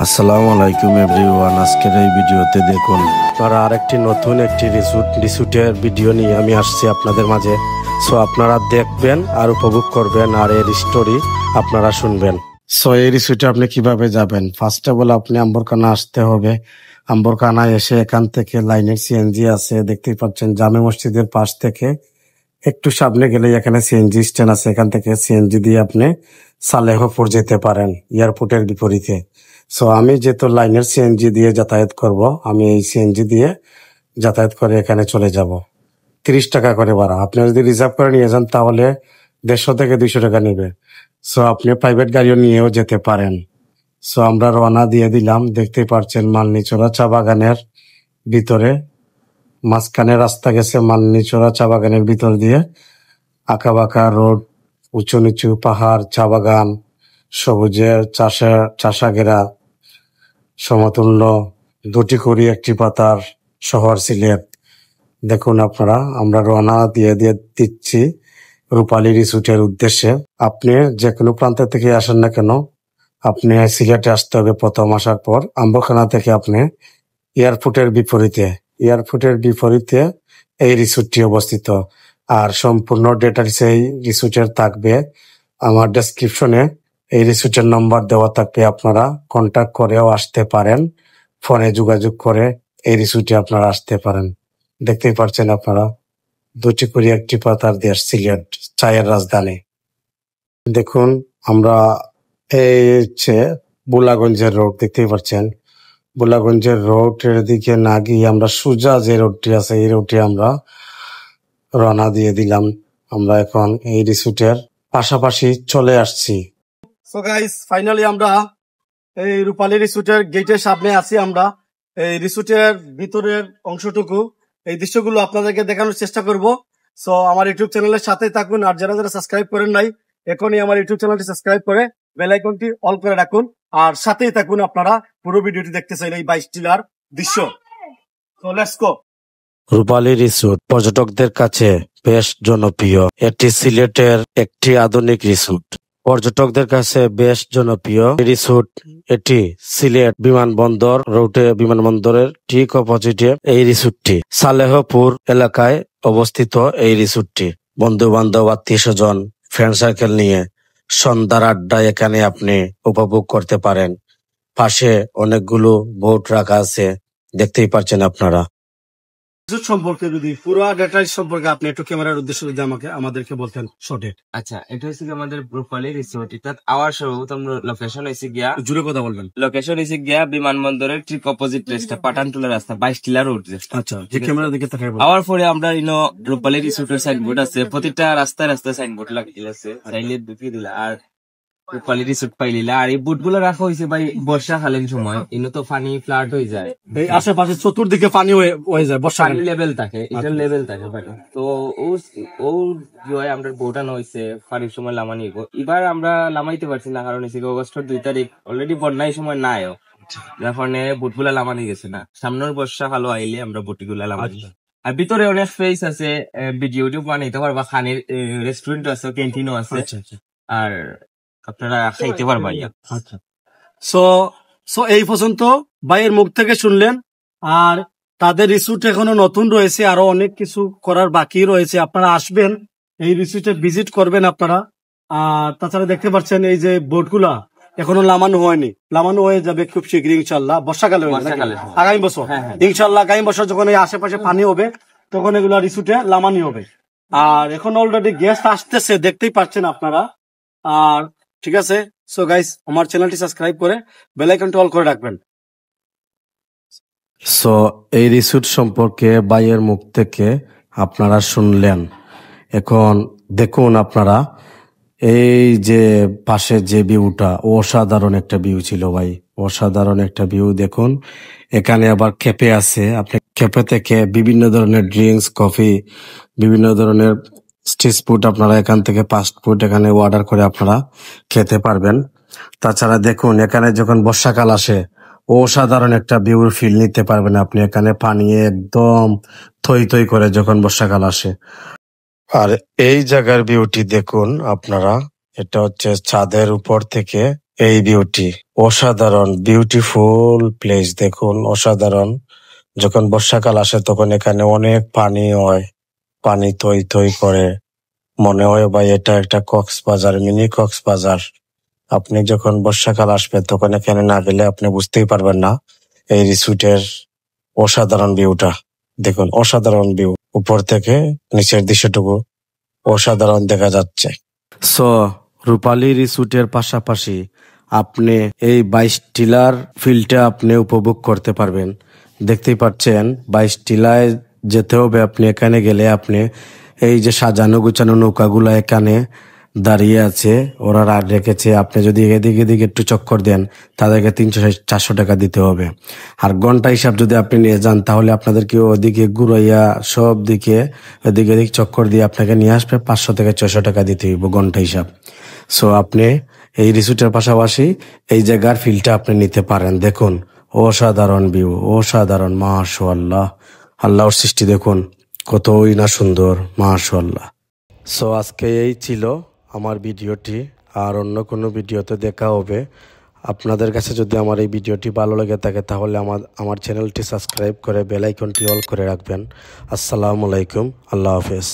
আসসালামু আলাইকুম এভরিওয়ান। আজকের এই ভিডিওতে দেখুন আপনারা আরেকটি নতুন একটি রিসোর্টের ভিডিও নিয়ে আমি আসছি আপনাদের মাঝে। সো আপনারা দেখবেন আর উপভোগ করবেন আর এর স্টোরি আপনারা শুনবেন। সো এই রিসোর্টে আপনি কিভাবে যাবেন? ফার্স্ট অফ অল আপনি আম্বরখানা আসতে হবে। আম্বরখানায় এসে এখান থেকে লাইনের সিএনজি আছে, দেখতেই পাচ্ছেন জামে মসজিদের পাশ থেকে একটু সামনে গেলে এখানে সিএনজি স্ট্যান্ড আছে। এখান থেকে সিএনজি দিয়ে আপনি সালেহপুর যেতে পারেন এয়ারপোর্টের বিপরীতে। সো আমি যেহেতু লাইনের সিএনজি দিয়ে যাতায়াত করব, আমি এই সিএনজি দিয়ে যাতায়াত করে এখানে চলে যাব। 30 টাকা করে ভাড়া। আপনি যদি রিজার্ভ করে নিয়ে যান তাহলে 150 থেকে 200 টাকা নেবে। সো আপনি প্রাইভেট গাড়িও নিয়েও যেতে পারেন। সো আমরা রওনা দিয়ে দিলাম। দেখতেই পাচ্ছেন মালনীচড়া চা বাগানের ভিতরে, মাঝখানে রাস্তা গেছে মালনীচড়া চা বাগানের ভিতর দিয়ে, আঁকা বাঁকা রোড, উঁচু নিচু পাহাড়, চা বাগান, সবুজের চাষা ঘেরা সমতুল্য, দুটি করি একটি পাতার শহর সিলেট। দেখুন আপনারা, আমরা রওনা দিয়ে দিচ্ছি রূপালী রিসোর্টের উদ্দেশ্যে। আপনি যে কোনো প্রান্ত থেকে আসেন না কেন, আপনি সিলেটে আসতে হবে। প্রথম আসার পর আম্বরখানা থেকে আপনি এয়ারপোর্টের বিপরীতে এই রিসোর্টটি অবস্থিত। আর সম্পূর্ণ ডিটেইলস এই রিসোর্টের থাকবে আমার ডেসক্রিপশনে। এই রিসোর্টের নাম্বার দেওয়া থাকবে, আপনারা কন্ট্যাক্ট করেও আসতে পারেন। ফোনে যোগাযোগ করে এই রিসোর্টে আপনারা আসতে পারেন। দেখতেই পাচ্ছেন আপনারা, দুটি করে একটি পাতার দেশ সিলেট, চায়ের রাজধানী। দেখুন আমরা এই হচ্ছে বুলাগঞ্জের রোড, দেখতেই পাচ্ছেন। বুলাগঞ্জের রোডের দিকে না গিয়ে আমরা সোজা যে রোডটি আছে এই রোডটি আমরা রওনা দিয়ে দিলাম। আমরা এখন এই রিসোর্টের পাশাপাশি চলে আসছি। সো গাইস, ফাইনালি আমরা এই রূপালী রিসোর্টের গেটের সামনে আছি। আমরা এই রিসোর্টের ভিতরের অংশটুকু, এই দৃশ্যগুলো আপনাদেরকে দেখানোর চেষ্টা করব। সো আমার ইউটিউব চ্যানেলের সাথে থাকুন, আর যারা যারা সাবস্ক্রাইব করেন নাই এখনই আমার ইউটিউব চ্যানেলটি সাবস্ক্রাইব করে বেল আইকনটি অল করে রাখুন, আর সাথেই থাকুন আপনারা পুরো ভিডিওটি দেখতে চাইলে এই 22 টিলার দৃশ্য। So let's go. Rupali resort পর্যটকদের কাছে বেশ জনপ্রিয়। এটি সিলেটের একটি আধুনিক রিসোর্ট। পর্যটকদের কাছে বেশ জনপ্রিয় রিসোর্ট এটি সিলেট বিমানবন্দর রুটে, বিমানবন্দরের ঠিক অপোজিটে এই রিসোর্টটি। সালেহপুর এলাকায় অবস্থিত এই রিসোর্টটি। বন্ধু বান্ধব, আত্মীয় স্বজন, ফ্রেন্ড সার্কেল নিয়ে সন্ধ্যার আড্ডায় এখানে আপনি উপভোগ করতে পারেন। পাশে অনেকগুলো বোট রাখা আছে, দেখতেই পাচ্ছেন আপনারা। রিসোর্ট সম্পর্কে যদি পুরো ডিটেইলস সম্পর্কে আপনি একটু ক্যামেরার উদ্দেশ্যে যদি আমাদেরকে বলতেন শর্টে। আচ্ছা, এটা হচ্ছে কি আমাদের রূপালী রিসোর্ট। এটা আওয়ার সর্বপ্রথম লোকেশন হয়েছে গিয়া, জুড়ে কথা বলবেন। লোকেশন হয়েছে গিয়া বিমানবন্দরের ঠিক অপোজিট রাস্তা, পাঠানটুলা রাস্তা, 22 টিলা রোড। আচ্ছা, যে ক্যামেরার দিকে তাকাই বলুন। আওয়ার পরে আমরা ইনো রূপালী রিসোর্টের সাইনবোর্ড আছে, প্রতিটা রাস্তায় রাস্তায় সাইনবোর্ড লাগিয়ে আছে, চাইলে ঢুকিয়ে দিলা আর রূপালী রিসোর্ট পাইলিলা। আর এই বুট গুলো রাখা হয়েছে ভাই বর্ষাকালীন সময়, ইনো তো পানি ফ্লাড হয়ে যায়, এই আশেপাশে চতুর্দিকে পানি হয়ে যায় বর্ষা পানি লেভেল থাকে, এটার লেভেল থাকে পানি। তো ও কি হয়, আমরা বোটানো হয়েছে পানির সময় লামানি। এবার আমরা লামাইতে পারছি না, কারণ হচ্ছে অগস্টের 2 তারিখ অলরেডি বন্যায় সময় নাইও, যার কারণে বোট গুলা লামানি গেছে না। সামনের বর্ষা কালো আইলে আমরা বোট গুলা লামানি। আর ভিতরে অনেক স্পেস আছে, ভিডিও বানাইতে পারবা, খানের রেস্টুরেন্ট আছে, ক্যান্টিনও আছে, আর আপনারা খাইতে পারবা। আচ্ছা, সো সো এই পর্যন্ত ভাইয়ের মুখ থেকে শুনলেন। আর তাদের রিসোর্ট এখনো নতুন রয়েছে, আরো অনেক কিছু করার বাকি রয়েছে। আপনারা আসবেন, এই রিসোর্টে ভিজিট করবেন আপনারা। আর তাছাড়া দেখতে পাচ্ছেন এই যে বোটগুলা এখনো লামানো হয়নি, লামানো হয়ে যাবে খুব শীঘ্রই ইনশাল্লাহ। বর্ষাকালে আগামী বছর ইনশাল্লাহ, আগামী বছর যখন এই আশেপাশে পানি হবে তখন এগুলা রিসোর্টে লামানি হবে। আর এখন অলরেডি গেস্ট আসতেছে, দেখতেই পাচ্ছেন আপনারা। আর ঠিক আছে, সো গাইস, আমার চ্যানেলটি সাবস্ক্রাইব করে বেল আইকনটি অল করে রাখবেন। সো এই রিসোর্ট সম্পর্কে ভাইয়ের মুখ থেকে আপনারা শুনলেন। এখন দেখুন আপনারা, এই যে পাশে যে ভিউটা, অসাধারণ একটা ভিউ ছিল ভাই, অসাধারণ একটা ভিউ। দেখুন এখানে আবার ক্যাফে আছে, আপনি ক্যাফে থেকে বিভিন্ন ধরনের ড্রিঙ্কস, কফি, বিভিন্ন ধরনের স্ট্রিট ফুড আপনারা এখান থেকে ফাস্ট ফুড এখানে অর্ডার করে আপনারা খেতে পারবেন। তাছাড়া দেখুন এখানে যখন বর্ষাকাল আসে অসাধারণ একটা ভিউর ফিল নিতে পারবেন আপনি। এখানে পানি একদম থই থই করে যখন বর্ষাকাল আসে। আর এই জায়গার ভিউটি দেখুন আপনারা, এটা হচ্ছে ছাদের উপর থেকে এই বিউটি, অসাধারণ বিউটিফুল প্লেস, দেখুন অসাধারণ। যখন বর্ষাকাল আসে তখন এখানে অনেক পানি হয়, পানি থই থই করে, মনে হয় ভাই এটা একটা কক্সবাজার, মিনি কক্সবাজার। আপনি যখন বর্ষাকাল আসবে তখন এখানে না গেলে আপনি বুঝতেই পারবেন না এই রিসোর্টের অসাধারণ ভিউটা। দেখুন অসাধারণ ভিউ, উপর থেকে নিচের দৃশ্যটুকু অসাধারণ দেখা যাচ্ছে। সো রূপালী রিসোর্টের পাশাপাশি আপনি এই 22 টিলার ফিল্ডটা আপনি উপভোগ করতে পারবেন। দেখতেই পাচ্ছেন 22 টিলায় যেতে হবে। আপনি এখানে গেলে আপনি এই যে সাজানো গুছানো নৌকাগুলো এখানে দাঁড়িয়ে আছে, ওরা রাত রেখেছে। আপনি যদি এদিকে এদিকে একটু চক্কর দেন তাদেরকে 300-400 টাকা দিতে হবে। আর ঘন্টা হিসাব যদি আপনি নিয়ে যান তাহলে আপনাদেরকে ওদিকে ঘুরাইয়া সব দিকে এদিকে এদিক চক্কর দিয়ে আপনাকে নিয়ে আসবে 500-600 টাকা দিতে হইব ঘন্টা হিসাব। সো আপনি এই রিসোর্টের পাশাপাশি এই জায়গার ফিলটা আপনি নিতে পারেন। দেখুন অসাধারণ ভিউ, অসাধারণ, মাশাআল্লাহ। আল্লাহর সৃষ্টি দেখুন কতই না সুন্দর, মাশাআল্লাহ। সো আজকে এই ছিল আমার ভিডিওটি, আর অন্য কোনো ভিডিওতে দেখা হবে। আপনাদের কাছে যদি আমার এই ভিডিওটি ভালো লেগে থাকে তাহলে আমার চ্যানেলটি সাবস্ক্রাইব করে বেল আইকনটি অল করে রাখবেন। আসসালামু আলাইকুম, আল্লাহ হাফেজ।